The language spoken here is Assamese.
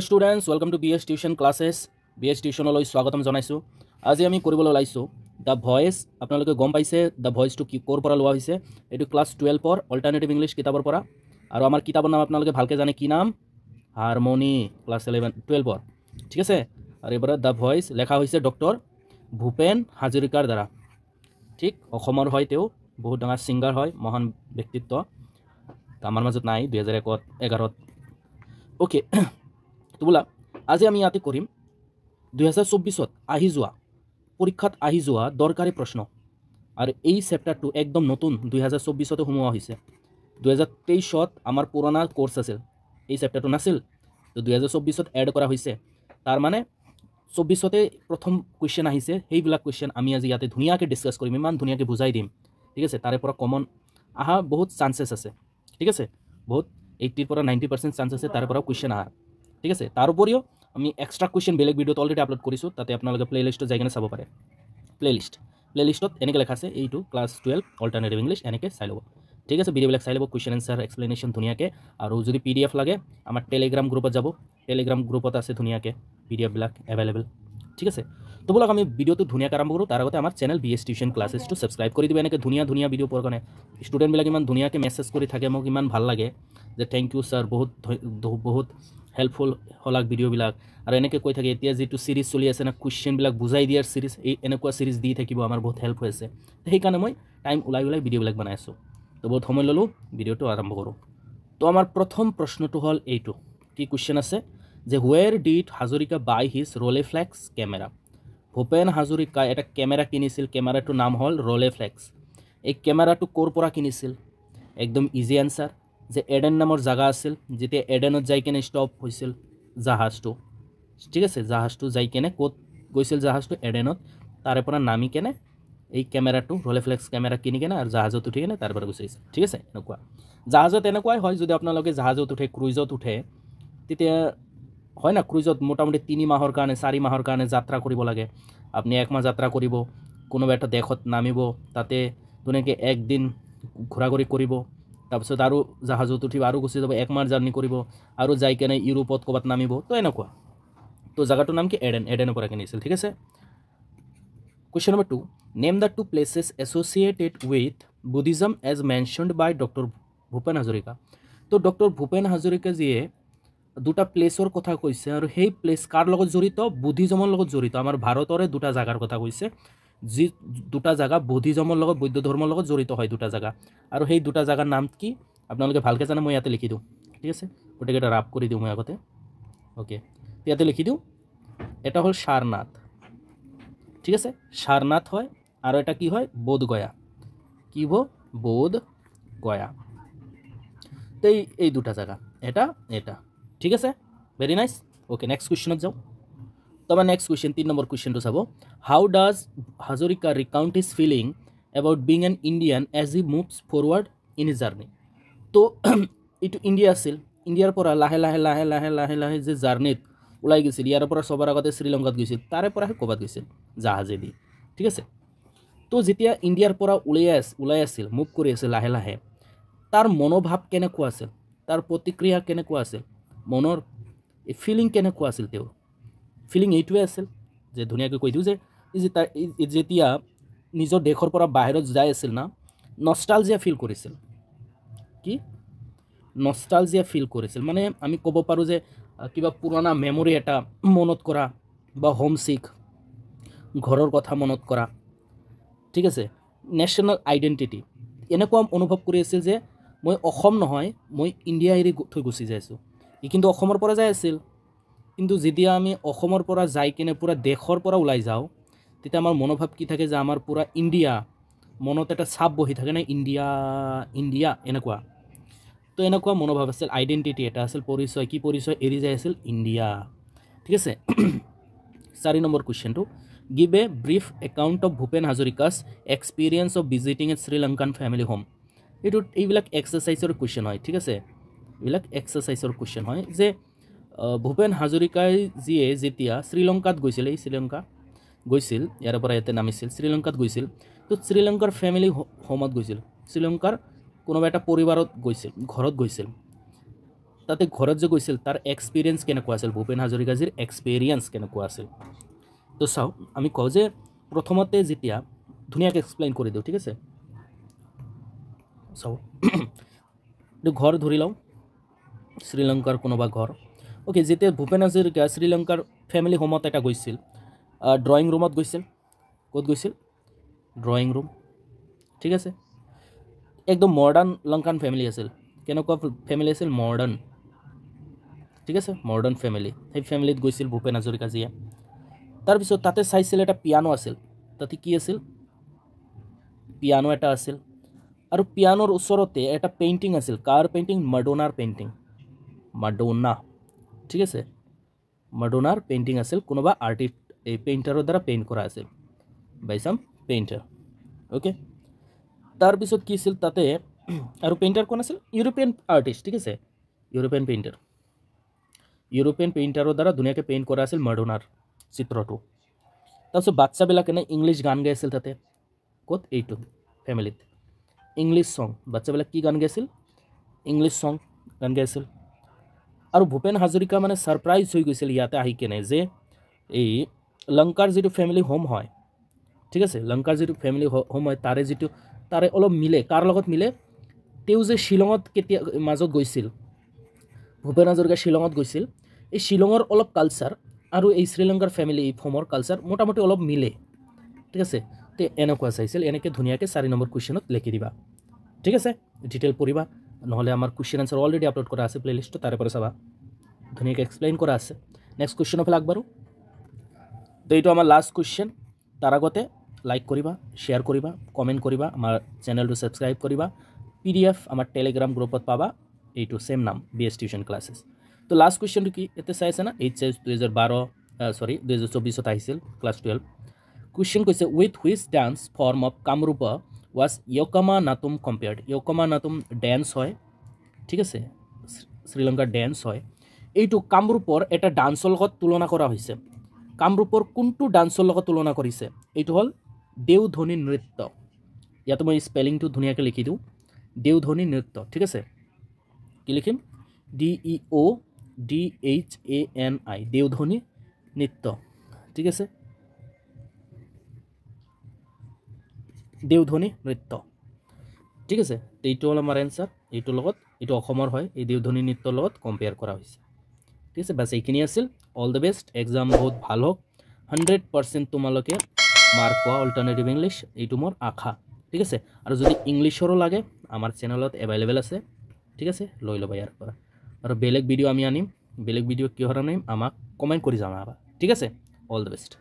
Hello students welcome to BS tuition classes BS টিউশনলৈ স্বাগতম জনাইছো। আজি আমি কৰিবলৈ ওলাইছো দ্য ভয়েস। আপোনালোকে গম পাইছে দ্য ভয়েসটো কি ক'ৰ পৰা লোৱা হৈছে। এইটো ক্লাছ 12 অল্টাৰনেটিভ ইংলিছ কিতাপৰ পৰা, আৰু আমাৰ কিতাপৰ নাম আপোনালোকে ভালকৈ জানে কি নাম, হাৰমনি, ক্লাছ 12। ঠিক আছে, আৰু এইবাৰ দ্য ভয়েস লেখা হৈছে ডক্টৰ ভূপেন হাজৰিকাৰ দ্বাৰা। ঠিক, অসমৰ হয়, তেওঁ বহুত ডাঙৰ ছিংগাৰ হয়, মহান ব্যক্তিত্ব, আমাৰ মাজত নাই 2011। অ'কে, তো বোলা আজি আমি ইয়াতে কৰিম 2024 আহি যোৱা পৰীক্ষাত আহি যোৱা দৰকাৰী প্ৰশ্ন। আৰু এই চেপ্টাৰটো একদম নতুন 2024 সোমোৱা হৈছে। 2023 আমাৰ পুৰণা কোৰ্স আছিল, এই চেপ্টাৰটো নাছিল, তো 2024 এড কৰা হৈছে। তাৰ মানে 24 প্ৰথম কুৱেশ্যন আহিছে, সেইবিলাক কুৱেশ্যন আমি আজি ইয়াতে ধুনীয়াকৈ ডিছকাছ কৰিম, ইমান ধুনীয়াকৈ বুজাই দিম। ঠিক আছে, তাৰে পৰা কমন আহা বহুত চান্সেছ আছে। ঠিক আছে, বহুত 80 পৰা 90% চান্স আছে তাৰে পৰা কুৱেশ্যন আহাৰ। ঠিক আছে, তাৰ উপৰিও আমি এক্সট্ৰা কুৱেশ্যন বেলেগ ভিডিঅ'ত অলৰেডি আপলোড কৰিছোঁ, তাতে আপোনালোকে প্লেলিষ্টত যাই কিনে চাব পাৰে। প্লেলিষ্টত এনেকৈ লেখা আছে, এইটো ক্লাছ 12 অল্টাৰনেটিভ ইংলিছ, এনেকৈ চাই ল'ব। ঠিক আছে, ভিডিঅ'বিলাক চাই ল'ব, কুৱেশ্যন এনচাৰ এক্সপ্লেনেশ্যন ধুনীয়াকৈ। আৰু যদি PDF লাগে আমাৰ টেলিগ্ৰাম গ্ৰুপত যাব, টেলিগ্ৰাম গ্ৰুপত আছে ধুনীয়াকৈ PDF বিলাক এভেইলেবল। ঠিক আছে, তো বলক আমি ভিডিঅ'টো ধুনীয়াকৈ আৰম্ভ কৰোঁ। তাৰ আগতে আমাৰ চেনেল BS টিউশন ক্লাছেছটো ছাবস্ক্ৰাইব কৰি দিব। এনেকৈ ধুনীয়া ধুনীয়া ভিডিঅ' পোৱাৰ কাৰণে ষ্টুডেণ্টবিলাক ইমান ধুনীয়াকৈ মেছেজ কৰি থাকে, মোক ইমান ভাল লাগে যে থেংক ইউ ছাৰ, বহুত হেল্পফুল হলাক ভিডিঅ'বিলাক। আৰু এনেকৈ কৈ থাকে এতিয়া যিটো ছিৰিজ চলি আছে না, কুৱেশ্যনবিলাক বুজাই দিয়াৰ ছিৰিজ, এই এনেকুৱা ছিৰিজ দি থাকিব, আমাৰ বহুত হেল্প হৈ আছে। সেইকাৰণে মই টাইম ওলাই ভিডিঅ'বিলাক বনাই আছোঁ। তো বহুত সময় ল'লোঁ, ভিডিঅ'টো আৰম্ভ কৰোঁ। তো আমাৰ প্ৰথম প্ৰশ্নটো হ'ল এইটো, কি কুৱেশ্যন আছে যে where did Hazarika buy his Rolleiflex camera. Bhupen হাজৰিকাই এটা কেমেৰা কিনিছিল, কেমেৰাটোৰ নাম হ'ল ৰলেফ্লেক্স। এই কেমেৰাটো ক'ৰ পৰা কিনিছিল? একদম ইজি এনচাৰ, যে এডেন নামৰ জাগা আছিল, যেতিয়া এডেনত যাই কেনে ষ্টপ হৈছিল জাহাজটো। ঠিক আছে, জাহাজটো যাই কেনে ক'ত গৈছিল? জাহাজটো এডেনত, তাৰে পৰা নামি কেনে এই কেমেৰাটো ৰলেফ্লেক্স কেমেৰা কিনি কেনে আৰু জাহাজত উঠি কেনে তাৰ পৰা গুচি আহিছিল। ঠিক আছে, এনেকুৱা জাহাজত এনেকুৱাই হয়, যদি আপোনালোকে জাহাজত উঠে, ক্ৰুইজত উঠে, তেতিয়া হয় না, ক্ৰুইজত মোটামুটি 3 মাহৰ কাৰণে 4 মাহৰ কাৰণে যাত্ৰা কৰিব লাগে। আপুনি 1 মাহ যাত্ৰা কৰিব, কোনোবা এটা দেশত নামিব, তাতে ধুনীয়াকৈ 1 দিন ঘূৰা ঘূৰি কৰিব, তাৰপিছত আৰু জাহাজত উঠিব, আৰু গুচি যাব, 1 মাহ জাৰ্ণি কৰিব, আৰু যাই কেনে ইউৰোপত ক'ৰবাত নামিব। তো এনেকুৱা, তো জাগাটোৰ নাম কি? এডেনৰ পৰা কিনিছিল। ঠিক আছে, question number 2, name the 2 places associated with Buddhism as mentioned by doctor Bhupen Hazarika. তো ডক্টৰ ভূপেন হাজৰিকাজীয়ে 2টা প্লেচৰ কথা কৈছে, আৰু সেই প্লেচ কাৰ লগত জড়িত? বুদ্ধিজমৰ লগত জড়িত। আমাৰ ভাৰতৰে 2টা জাগাৰ কথা কৈছে, যি 2টা জাগা বুদ্ধিজমৰ লগত, বৌদ্ধ ধৰ্মৰ লগত জড়িত হয় 2টা জাগা। আৰু সেই 2টা জাগাৰ নাম কি আপোনালোকে ভালকৈ জানে, মই ইয়াতে লিখি দিওঁ। ঠিক আছে, গোটেইকেইটা ৰাপ কৰি দিওঁ মই আগতে। অ'কে, ইয়াতে লিখি দিওঁ। এটা হ'ল সাৰনাথ, ঠিক আছে, সাৰনাথ হয়, আৰু এটা কি হয়? বোধগয়া। কি হ'ব? বোধগয়া। তো এই 2টা জাগা, এটা। ঠিক আছে, ভেৰি নাইস। অ'কে, নেক্সট কুৱেশ্যনত যাওঁ। তো আমাৰ নেক্সট কুৱেশ্যন, 3 নম্বৰ কুৱেশ্যনটো চাব। How does Hazarika recount his feeling about being an Indian as he moves forward in his journey. তো এইটো ইণ্ডিয়া আছিল, ইণ্ডিয়াৰ পৰা লাহে লাহে যে জাৰ্ণিত ওলাই গৈছিল, ইয়াৰ পৰা সবৰ আগতে শ্ৰীলংকাত গৈছিল, তাৰে পৰাহে ক'ৰবাত গৈছিল জাহাজেদি। ঠিক আছে, তো যেতিয়া ইণ্ডিয়াৰ পৰা ওলাই আছিল, মুভ কৰি আছিল লাহে লাহে, তাৰ মনোভাৱ কেনেকুৱা আছিল, তাৰ প্ৰতিক্ৰিয়া কেনেকুৱা আছিল, মনৰ ফিলিং কেনেকুৱা আছিল? তেওঁৰ ফিলিং এইটোৱে আছিল যে, ধুনীয়াকৈ কৈ দিওঁ যে যেতিয়া নিজৰ দেশৰ পৰা বাহিৰত যাই আছিল না, নষ্টালজিয়া ফিল কৰিছিল। কি? নষ্টালজিয়া ফিল কৰিছিল, মানে আমি ক'ব পাৰোঁ যে কিবা পুৰণা মেমৰি এটা মনত কৰা, বা হোমছিক, ঘৰৰ কথা মনত কৰা। ঠিক আছে, নেশ্যনেল আইডেণ্টিটি, এনেকুৱা অনুভৱ কৰি আছিল যে মই অসম নহয়, মই ইণ্ডিয়া এৰি থৈ গুচি যাইছোঁ। ই কিন্তু অসমৰ পৰা যাই আছিল, কিন্তু যেতিয়া আমি অসমৰ পৰা যাই কিনে পূৰা দেশৰ পৰা ওলাই যাওঁ, তেতিয়া আমাৰ মনোভাৱ কি থাকে যে আমাৰ পূৰা ইণ্ডিয়া, মনত এটা চাপ বহি থাকে না, ইণ্ডিয়া এনেকুৱা। তো এনেকুৱা মনোভাৱ আছিল, আইডেণ্টিটি এটা আছিল, পৰিচয়। কি পৰিচয় এৰি যাই আছিল? ইণ্ডিয়া। ঠিক আছে, 4 নম্বৰ কুৱেশ্যনটো, give a brief account of Bhupen হাজৰিকাছ experience of visiting a Sri Lankan family home. এইবিলাক এক্সাৰচাইজৰ কুৱেশ্যন হয়। ঠিক আছে, এইবিলাক এক্সাৰচাইজৰ কুৱেশ্যন হয় যে ভূপেন হাজৰিকাই যিয়ে যেতিয়া শ্ৰীলংকাত গৈছিল, এই শ্ৰীলংকা গৈছিল, ইয়াৰ পৰা ইয়াতে নামিছিল, শ্ৰীলংকাত গৈছিল, তো শ্ৰীলংকাৰ ফেমিলি হোমত গৈছিল, শ্ৰীলংকাৰ কোনোবা এটা পৰিবাৰত গৈছিল, ঘৰত গৈছিল। তাতে ঘৰত যে গৈছিল তাৰ এক্সপিৰিয়েঞ্চ কেনেকুৱা আছিল ভূপেন হাজৰিকাজীৰ এক্সপিৰিয়েঞ্চ কেনেকুৱা আছিল তো চাও আমি কওঁ যে প্ৰথমতে যেতিয়া ধুনীয়াকৈ এক্সপ্লেইন কৰি দিওঁ ঠিক আছে চাও এইটো ঘৰ ধৰি লওঁ শ্ৰীলংকাৰ কোনোবা ঘৰ ওকে যেতিয়া ভূপেন হাজৰিকা শ্ৰীলংকাৰ ফেমিলি হোমত এটা গৈছিল ড্ৰয়িং ৰুমত গৈছিল ক'ত গৈছিল ড্ৰয়িং ৰুম ঠিক আছে একদম মডাৰ্ণ লংকান ফেমিলি আছিল কেনেকুৱা ফেমিলি আছিল মডাৰ্ণ ঠিক আছে মডাৰ্ণ ফেমিলি সেই ফেমিলিত গৈছিল ভূপেন হাজৰিকাজীয়ে তাৰপিছত তাতে চাইছিল এটা পিয়ানো আছিল তাতে কি আছিল পিয়ানো এটা আছিল আৰু পিয়ানোৰ ওচৰতে এটা পেইণ্টিং আছিল কাৰ পেইণ্টিং মাডোনাৰ পেইণ্টিং মাডোনা ঠিক আছে মাডোনাৰ পেইণ্টিং আছিল কোনোবা আৰ্টিষ্ট এই পেইণ্টাৰৰ দ্বাৰা পেইণ্ট কৰা আছিল বাই সাম পেইণ্টাৰ ওকে তাৰপিছত কি আছিল তাতে আৰু পেইণ্টাৰ কোন আছিল ইউৰোপিয়ান আৰ্টিষ্ট ঠিক আছে ইউৰোপিয়ান পেইণ্টাৰৰ দ্বাৰা ধুনীয়াকৈ পেইণ্ট কৰা আছিল মাডোনাৰ চিত্ৰটো তাৰপিছত বাচ্চাবিলাকে ইংলিছ গান গাইছিল তাতে ক'ত এইটো ফেমিলিত ইংলিছ সং বাচ্চাবিলাক কি গান গাইছিল ইংলিছ সং গান গাইছিল আৰু ভূপেন হাজৰিকা মানে ছাৰপ্ৰাইজ হৈ গৈছিল ইয়াতে আহি কেনে যে এই লংকাৰ যিটো ফেমিলি হোম হয় ঠিক আছে লংকাৰ যিটো ফেমিলি হোম হয় তাৰে অলপ মিলে কাৰ লগত মিলে তেওঁ যে শ্বিলঙত কেতিয়া মাজত গৈছিল ভূপেন হাজৰিকা শ্বিলঙত গৈছিল এই শ্বিলঙৰ অলপ কালচাৰ আৰু এই শ্ৰীলংকাৰ ফেমিলি হোমৰ কালচাৰ মোটামুটি অলপ মিলে ঠিক আছে তে এনেকুৱা চাইছিল এনেকৈ ধুনীয়াকৈ 4 নম্বৰ কুৱেশ্যনত লিখি দিবা ঠিক আছে ডিটেইল পঢ়িবা নহ'লে আমাৰ কুৱেশ্যন আনসাৰ অলৰেডি আপলোড কৰা আছে প্লেলিষ্টত তাৰে পৰা চাবা ধুনীয়াকৈ এক্সপ্লেইন কৰা আছে নেক্সট কুৱেশ্যনৰ ফালে আগবাঢ়ো তো এইটো আমাৰ লাষ্ট কুৱেশ্যন তাৰ আগতে লাইক কৰিবা শ্বেয়াৰ কৰিবা কমেণ্ট কৰিবা আমাৰ চেনেলটো ছাবস্ক্ৰাইব কৰিবা PDF আমাৰ টেলিগ্ৰাম গ্ৰুপত পাবা এইটো সেম নাম BS টিউশ্যন ক্লাছেছ তো লাষ্ট কুৱেশ্যনটো কি এতে চাই আছে না HS 2024 আহিছিল ক্লাছ 12 কুৱেশ্যন কৈছে with which dance form of Kamarupa was Yakma Natum compared Yakma Natum dance হয় ঠিক আছে শ্ৰীলংকাৰ ডেন্স হয় এইটো কামৰূপৰ এটা ডান্সৰ লগত তুলনা কৰা হৈছে কামৰূপৰ কোনটো ডান্সৰ লগত তুলনা কৰিছে এইটো হ'ল দেওধনী নৃত্য ইয়াতে মই স্পেলিংটো ধুনীয়াকৈ লিখি দিওঁ দেওধনী নৃত্য ঠিক আছে কি লিখিম DEODHANI দেওধনী নৃত্য ঠিক আছে দেওধনী নৃত্য ঠিক আছে এইটো হ'ল আমাৰ এনসাৰ এইটোৰ লগত এইটো অসমৰ হয় এই দেওধনী নৃত্যৰ লগত কম্পেয়াৰ কৰা হৈছে ঠিক আছে বাছ এইখিনি আছিল অল দ্য বেষ্ট এক্সাম বহুত ভাল হোক 100% তোমালোকে মাৰ্ক পোৱা অল্টাৰনেটিভ ইংলিছ এইটো মোৰ আশা ঠিক আছে আৰু যদি ইংলিছৰো লাগে আমাৰ চেনেলত এভেইলেবল আছে ঠিক আছে লৈ ল'বা ইয়াৰ পৰা আৰু বেলেগ ভিডিঅ' আমি আনিম বেলেগ ভিডিঅ' কিহৰ আনিম আমাক কমেণ্ট কৰি যাবা ঠিক আছে অল দ্য বেষ্ট